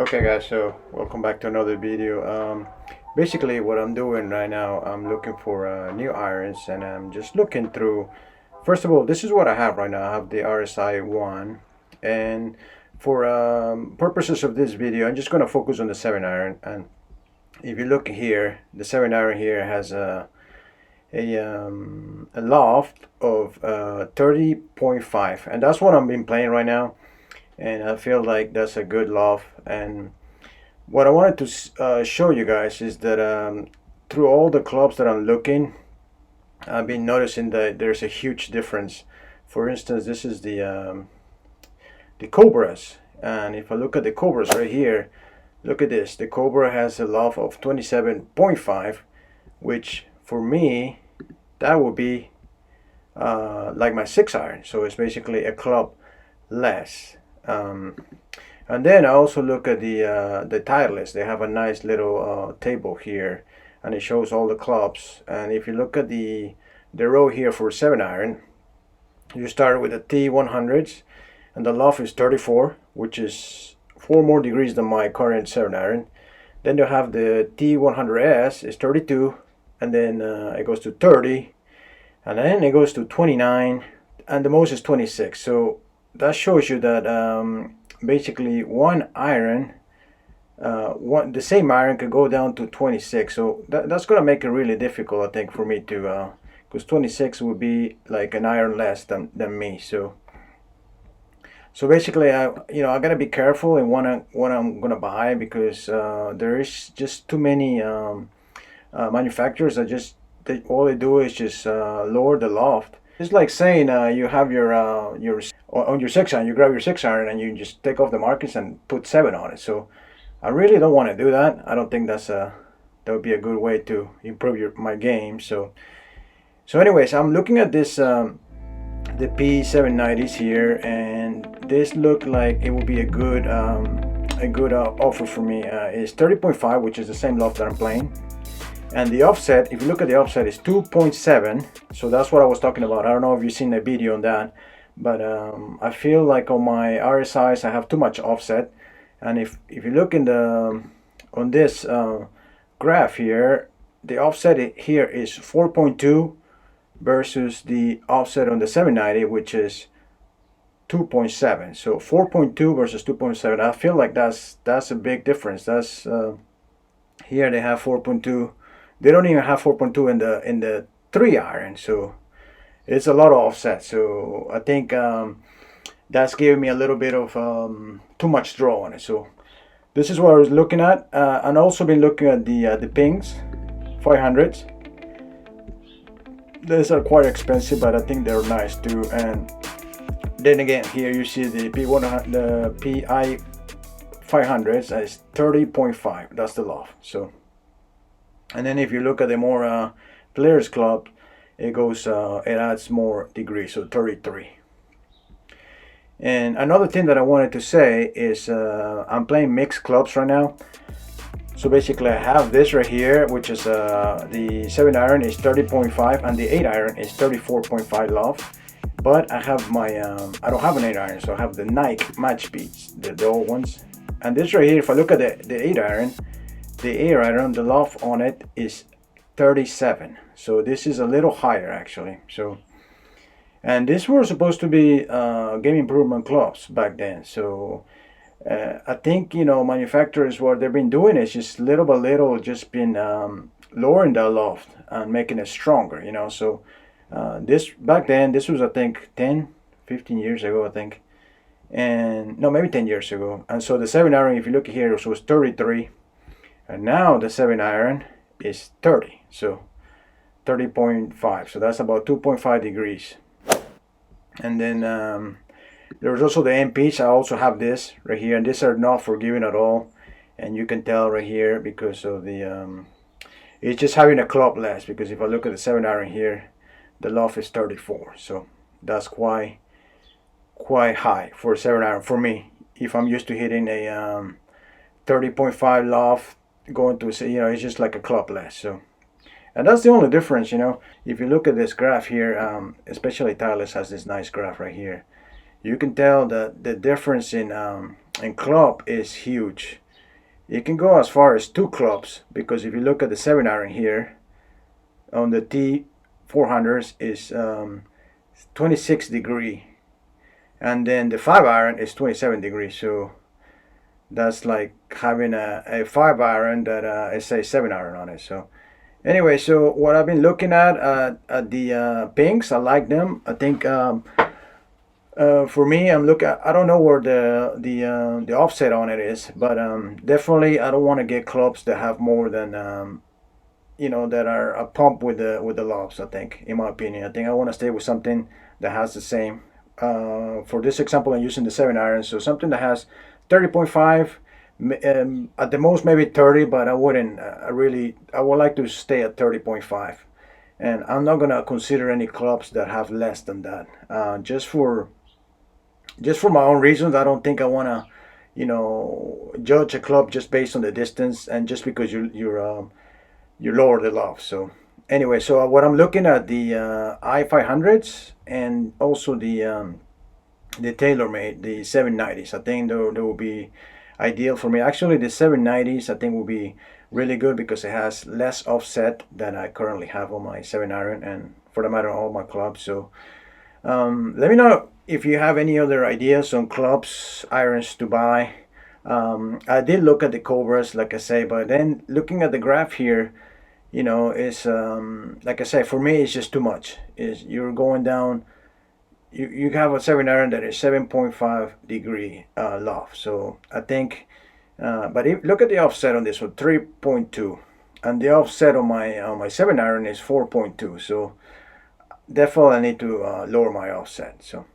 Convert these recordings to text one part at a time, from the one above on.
Okay guys, so welcome back to another video. Basically what I'm doing right now, I'm looking for new irons, and I'm just looking through. First of all, this is what I have right now. I have the RSI 1, and for purposes of this video I'm just going to focus on the 7 iron. And if you look here, the 7 iron here has a loft of 30.5, and that's what I've been playing right now, and I feel like that's a good loft. And what I wanted to show you guys is that through all the clubs that I'm looking, I've been noticing that there's a huge difference. For instance, this is the Cobras, and if I look at the Cobras right here, look at this. The Cobra has a loft of 27.5, which for me that would be like my 6 iron. So it's basically a club less. And then I also look at the Titleist. They have a nice little table here, and it shows all the clubs. And if you look at the row here for 7 iron, you start with the T100s, and the loft is 34, which is 4 more degrees than my current 7 iron. Then you have the T100S, is 32, and then it goes to 30, and then it goes to 29, and the most is 26. So that shows you that basically one iron, the same iron could go down to 26. So that's gonna make it really difficult, I think, for me to, because 26 would be like an iron less than me. So basically, I gotta be careful in what I'm gonna buy, because there is just too many manufacturers that all they do is just lower the loft. It's like saying you have your on your 6 iron, you grab your 6 iron and you just take off the markings and put 7 on it. So I really don't want to do that. I don't think that would be a good way to improve my game. So anyways, I'm looking at this the P790s here, and this looked like it would be a good offer for me. It's 30.5, which is the same loft that I'm playing. And the offset, if you look at the offset, is 2.7. So that's what I was talking about. I don't know if you've seen the video on that, but I feel like on my RSIs I have too much offset. And if you look in on this graph here, the offset here is 4.2 versus the offset on the 790, which is 2.7. So 4.2 versus 2.7. I feel like that's a big difference. That's here they have 4.2. They don't even have 4.2 in the 3 iron, so it's a lot of offset. So I think that's giving me a little bit of too much draw on it. So this is what I was looking at, and also been looking at the Pings I500s. These are quite expensive, but I think they're nice too. And then again, here you see the P100, the Pi500s is 30.5. That's the loft. So. And then if you look at the more Players Club, it goes, it adds more degrees, so 33. And another thing that I wanted to say is I'm playing mixed clubs right now. So basically I have this right here, which is the 7 iron is 30.5 and the 8 iron is 34.5 loft. But I have my, I don't have an 8 iron, so I have the Nike match beats, the old ones. And this right here, if I look at the 8 iron, the loft on it is 37. So this is a little higher actually. So, and these were supposed to be game improvement clubs back then. So I think, manufacturers, what they've been doing is just little by little just been lowering the loft and making it stronger, So this back then, this was I think 10-15 years ago, I think, and no, maybe 10 years ago. And so the 7 iron, if you look here, it was 33. And now the 7 iron is 30, so 30.5. So that's about 2.5 degrees. And then there's also the MPs. I also have this right here, and these are not forgiving at all. And you can tell right here because of the it's just having a club less. Because if I look at the 7 iron here, the loft is 34. So that's quite high for a 7 iron for me. If I'm used to hitting a 30.5 loft, going to say, it's just like a club less. So, and that's the only difference. If you look at this graph here, especially Tailor has this nice graph right here, you can tell that the difference in club is huge. You can go as far as 2 clubs, because if you look at the 7-iron here on the T400s is 26 degree, and then the 5-iron is 27 degrees. So that's like having a 5-iron that is a 7-iron on it. So anyway, so what I've been looking at the Pings, I like them. I think for me, I'm looking. I don't know where the offset on it is, but definitely I don't want to get clubs that have more than that are a pump with the lofts. I think, in my opinion, I think I want to stay with something that has the same. For this example, I'm using the 7-iron, so something that has 30.5. At the most maybe 30, but I wouldn't I would like to stay at 30.5, and I'm not gonna consider any clubs that have less than that, just for my own reasons. I don't think I want to judge a club just based on the distance and just because you lower the loft. So anyway, so what I'm looking at the i500s, and also the Tailor-made, the 790s. I think they will be ideal for me. Actually, the 790s I think will be really good because it has less offset than I currently have on my 7-iron, and for the matter of all my clubs. So let me know if you have any other ideas on clubs, irons to buy. I did look at the Cobras, like I say, but then looking at the graph here, is like I say, for me it's just too much. Is you're going down. You have a 7-iron that is 7.5 degree loft. So I think, but look at the offset on this one, 3.2, and the offset on my 7-iron is 4.2. So definitely I need to lower my offset. So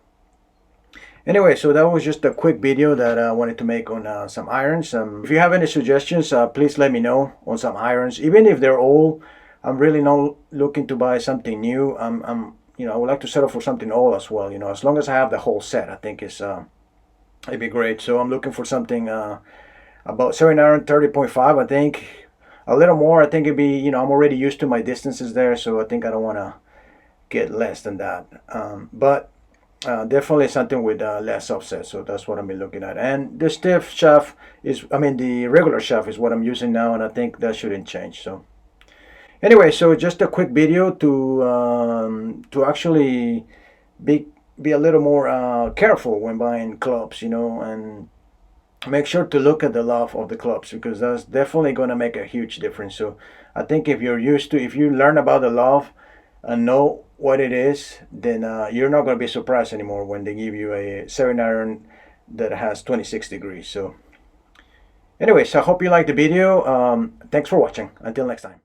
anyway, so that was just a quick video that I wanted to make on some irons. If you have any suggestions, please let me know on some irons. Even if they're old, I'm really not looking to buy something new. I would like to settle for something old as well. As long as I have the whole set, I think it'd be great. So I'm looking for something about 7-iron 30.5. I think a little more. I think it'd be, I'm already used to my distances there, so I think I don't want to get less than that. But definitely something with less offset. So that's what I've been looking at. And the stiff shaft the regular shaft is what I'm using now, and I think that shouldn't change. So anyway, so just a quick video to actually be a little more careful when buying clubs, and make sure to look at the loft of the clubs, because that's definitely going to make a huge difference. So I think if you learn about the loft and know what it is, then you're not going to be surprised anymore when they give you a 7-iron that has 26 degrees. So anyways, I hope you liked the video. Thanks for watching. Until next time.